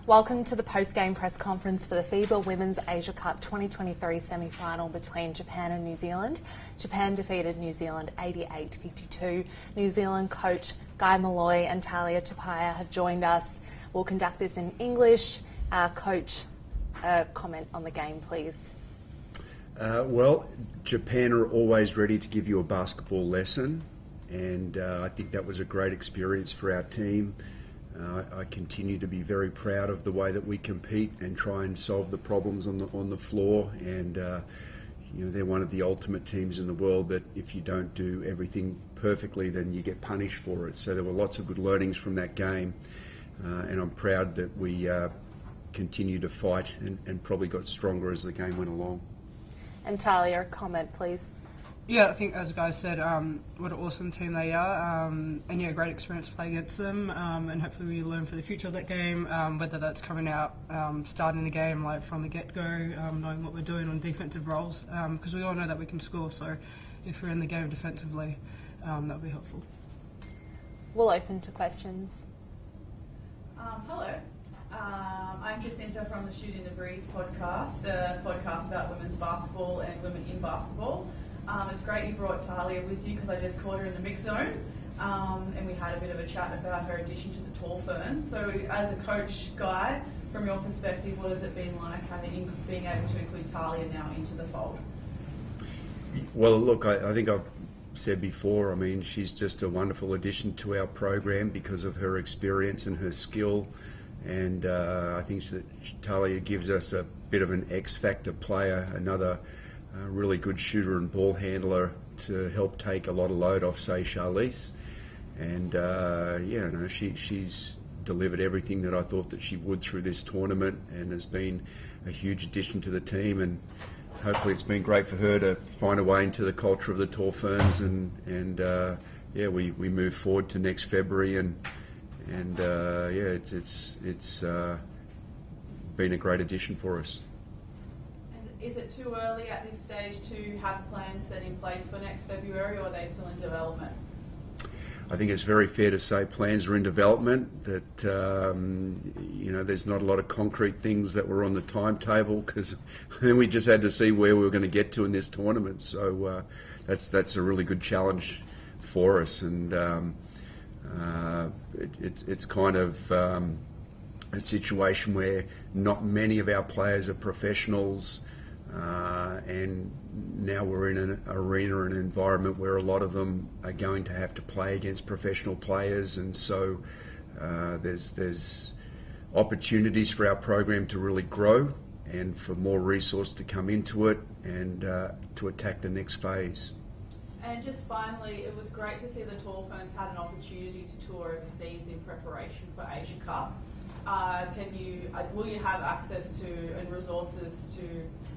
Welcome to the post-game press conference for the FIBA Women's Asia Cup 2023 semi-final between Japan and New Zealand. Japan defeated New Zealand 88-52. New Zealand coach Guy Malloy and Talia Tapia have joined us. We'll conduct this in English. Coach, comment on the game, please. Well, Japan are always ready to give you a basketball lesson, and I think that was a great experience for our team. I continue to be very proud of the way that we compete and try and solve the problems on the floor. And they're one of the ultimate teams in the world that if you don't do everything perfectly, then you get punished for it. So there were lots of good learnings from that game, and I'm proud that we continue to fight and probably got stronger as the game went along. And Talia, comment, please. Yeah, I think as the guys said, what an awesome team they are, and yeah, great experience to play against them, and hopefully we learn for the future of that game, whether that's coming out, starting the game like from the get-go, knowing what we're doing on defensive roles, because we all know that we can score, so if we're in the game defensively, that'll be helpful. We'll open to questions. Hello. I'm Jacinta from the Shooting the Breeze podcast, a podcast about women's basketball and women in basketball. It's great you brought Talia with you because I just caught her in the mix zone, and we had a bit of a chat about her addition to the Tall Ferns. So as a coach, Guy, from your perspective, what has it been like being able to include Talia now into the fold? Well, look, I think I've said before, I mean, she's just a wonderful addition to our program because of her experience and her skill. And I think that Talia gives us a bit of an X-factor player, another really good shooter and ball handler to help take a lot of load off, say, Charlize. And she's delivered everything that I thought that she would through this tournament and has been a huge addition to the team. And hopefully it's been great for her to find a way into the culture of the Tall Ferns. And we move forward to next February. It's been a great addition for us. Is it too early at this stage to have plans set in place for next February, or are they still in development? I think it's very fair to say plans are in development, that there's not a lot of concrete things that were on the timetable because we just had to see where we were going to get to in this tournament. So that's a really good challenge for us, and it's kind of a situation where not many of our players are professionals. And now we're in an arena, an environment where a lot of them are going to have to play against professional players, and so there's opportunities for our program to really grow and for more resource to come into it and to attack the next phase. And just finally, it was great to see the Tall Ferns had an opportunity to tour overseas in preparation for Asia Cup. Will you have access to and resources to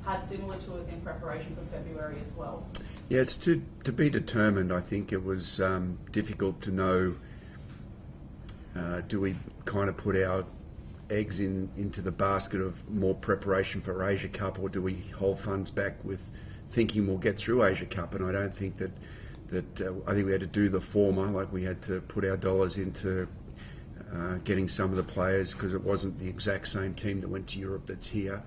have similar tours in preparation for February as well? Yeah, it's to be determined. I think it was difficult to know, do we kind of put our eggs into the basket of more preparation for Asia Cup, or do we hold funds back with thinking we'll get through Asia Cup? And I don't think that I think we had to do the former, like we had to put our dollars into getting some of the players, because it wasn't the exact same team that went to Europe that's here.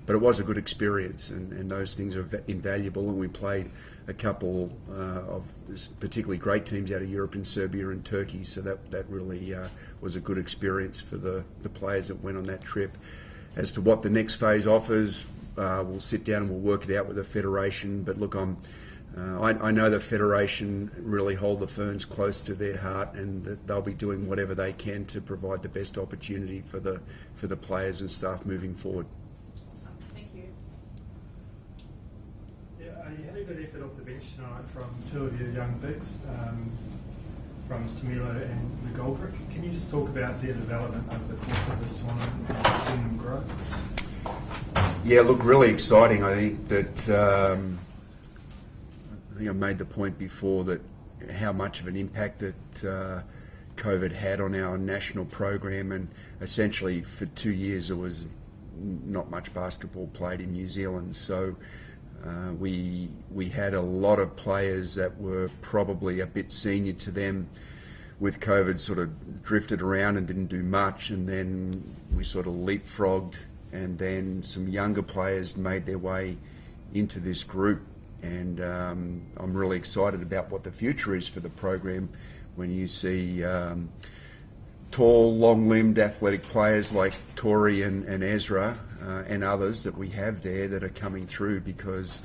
But it was a good experience, and those things are invaluable, and we played a couple of particularly great teams out of Europe in Serbia and Turkey, so that really was a good experience for the players that went on that trip. As to what the next phase offers, we'll sit down and we'll work it out with the Federation, but look, I know the Federation really hold the Ferns close to their heart, and that they'll be doing whatever they can to provide the best opportunity for the players and staff moving forward. Awesome. Thank you. Yeah, you had a good effort off the bench tonight from two of your young bigs, from Camilo and McGoldrick. Can you just talk about their development over the course of this tournament and seeing them grow? Yeah, look, really exciting. I think that I think I made the point before that how much of an impact that COVID had on our national program, and essentially for 2 years there was not much basketball played in New Zealand. So we had a lot of players that were probably a bit senior to them with COVID sort of drifted around and didn't do much, and then we sort of leapfrogged, and then some younger players made their way into this group, and I'm really excited about what the future is for the program when you see tall, long-limbed athletic players like Tori and Ezra and others that we have there that are coming through, because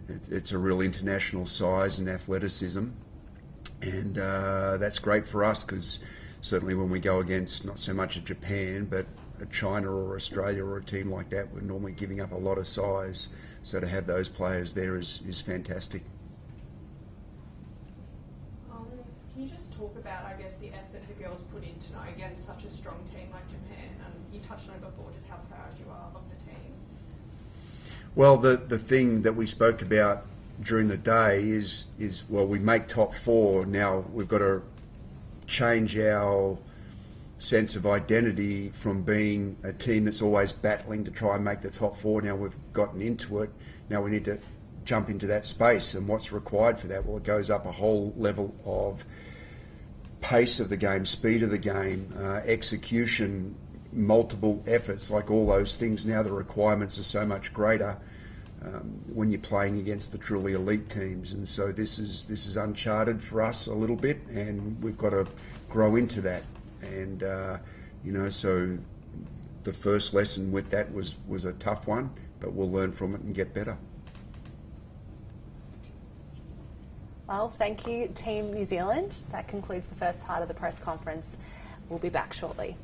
it's a real international size and athleticism, and that's great for us, because certainly when we go against not so much a Japan but a China or Australia or a team like that, we're normally giving up a lot of size, so to have those players there is fantastic. Can you just talk about, I guess, the effort the girls put in tonight against such a strong team like Japan? And you touched on it before, just how proud you are of the team. Well, the thing that we spoke about during the day is well, we make top four. Now we've got to change our sense of identity from being a team that's always battling to try and make the top four. Now we've gotten into it. Now we need to jump into that space, and what's required for that? Well, it goes up a whole level of pace of the game, speed of the game, execution, multiple efforts, like all those things. Now the requirements are so much greater when you're playing against the truly elite teams, and so this is uncharted for us a little bit, and we've got to grow into that. And so the first lesson with that was a tough one, but we'll learn from it and get better. Well, thank you, Team New Zealand. That concludes the first part of the press conference. We'll be back shortly.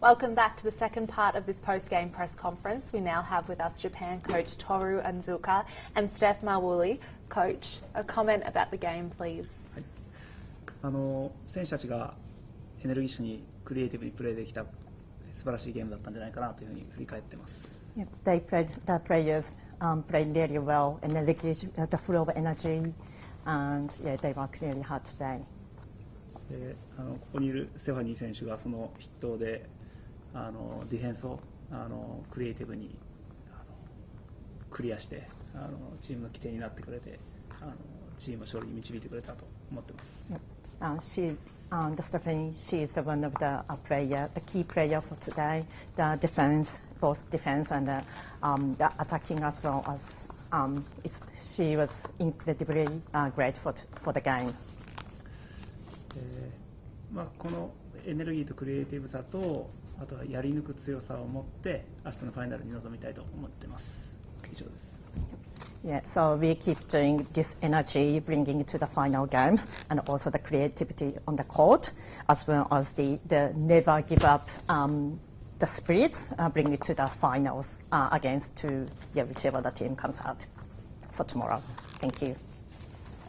Welcome back to the second part of this post-game press conference. We now have with us Japan coach Toru Anzuka and Steph Mawuli. Coach, a comment about the game, please. 選手たちがエネルギッシュにクリエイティブにプレーできた素晴らしいゲームだったんじゃないかなというふうに振り返っています。Yep, the players played really well, energy, the flow of energy, and yeah, they worked really hard today. でここにいるステファニー選手がその筆頭でディフェンスをクリエイティブにクリアしてチームの起点になってくれてチームを勝利に導いてくれたと思ってます。Yep. The Stephanie, she's one of the the key player for today. The defense, both defense and the attacking as well as she was incredibly great for the game. このエネルギーとクリエイティブさとあとはやり抜く強さを持って明日のファイナルに臨みたいと思ってます。以上です。Yeah, so we keep doing this energy, bringing it to the final games, and also the creativity on the court, as well as the never give up the spirit, bring it to the finals against whichever the team comes out for tomorrow. Thank you.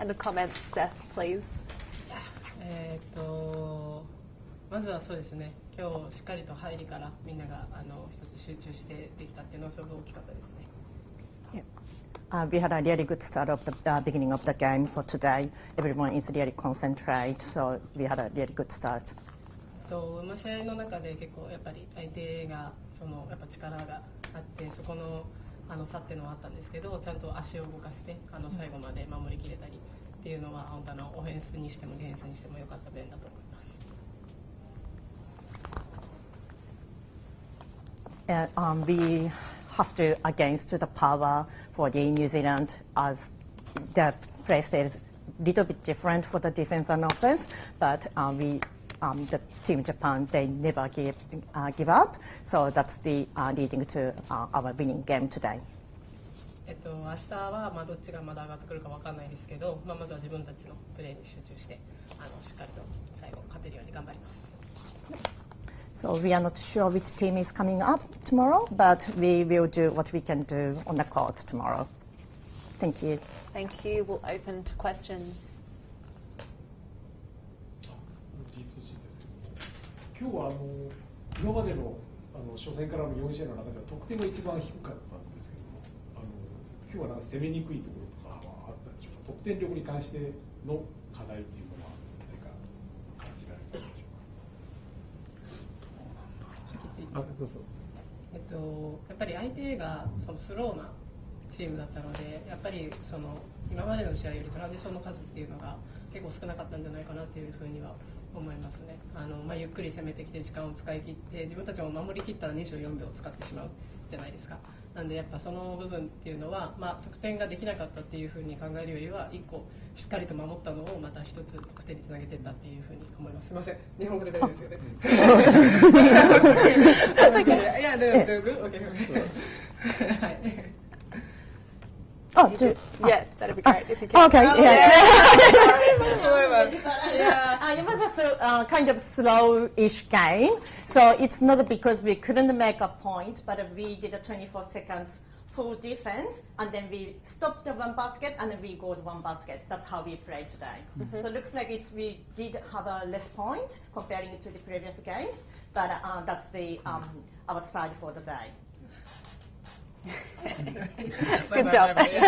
And a comment, Steph, please. まずはそうですね、今日しっかりと入りからみんなが一つ集中してできたっていうのはすごく大きかったですね。We had a really good start of the beginning of the game for today. Everyone is really concentrated, so we had a really good start. 試合の中で結構やっぱり相手がやっぱ力があってそこの差っていうのはあったんですけど、ちゃんと足を動かして最後まで守りきれたりっていうのは本当オフェンスにしてもディフェンスにしても良かった面だと思います。We have to against the power for the New Zealand as the play style is a little bit different for the defense and offense, but the team Japan, they never give up, so that's the leading to our winning game today. 明日はどっちがまだ上がってくるかわかんないですけど、まずは自分たちのプレーに集中してしっかりと最後勝てるように頑張ります。So we are not sure which team is coming up tomorrow, but we will do what we can do on the court tomorrow. Thank you. Thank you. We'll open to questions. 今日は今までの初戦からの4試合の中では得点が一番低かったんですけども、今日は攻めにくいところとかはあったでしょうか。得点力に関しての課題というのは何か感じられたでしょうか。やっぱり相手がスローなチームだったので、やっぱり今までの試合よりトランジションの数っていうのが結構少なかったんじゃないかなっていうふうには思いますね。ゆっくり攻めてきて時間を使い切って自分たちも守り切ったら24秒使ってしまうじゃないですか。なんでやっぱその部分っていうのは、得点ができなかったっていうふうに考えるよりは1個しっかりと守ったのをまた一つ得点につなげていったっていうふうに思います。すみません、日本語で大丈夫ですよね。いや、大丈夫。はい。Oh, yeah, that'd be great if you can. Okay, yeah. It was a kind of slow-ish game, so it's not because we couldn't make a point, but we did a 24 seconds full defense, and then we stopped the one basket, and then we got one basket. That's how we played today. Mm-hmm. So it looks like we did have a less point comparing it to the previous games, but that's our style for the day. Good job. Any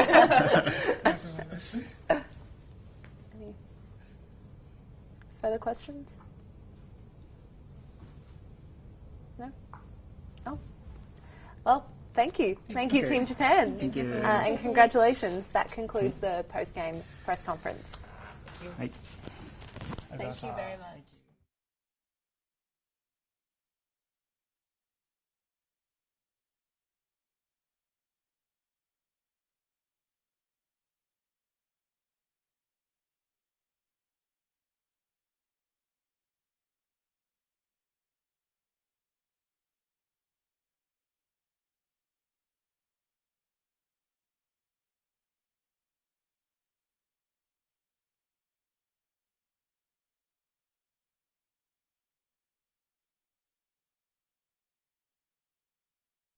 further questions? No? Oh. Well, thank you. Thank you, Team Japan. Thank you. And congratulations. That concludes the post-game press conference. Thank you. Thank you very much.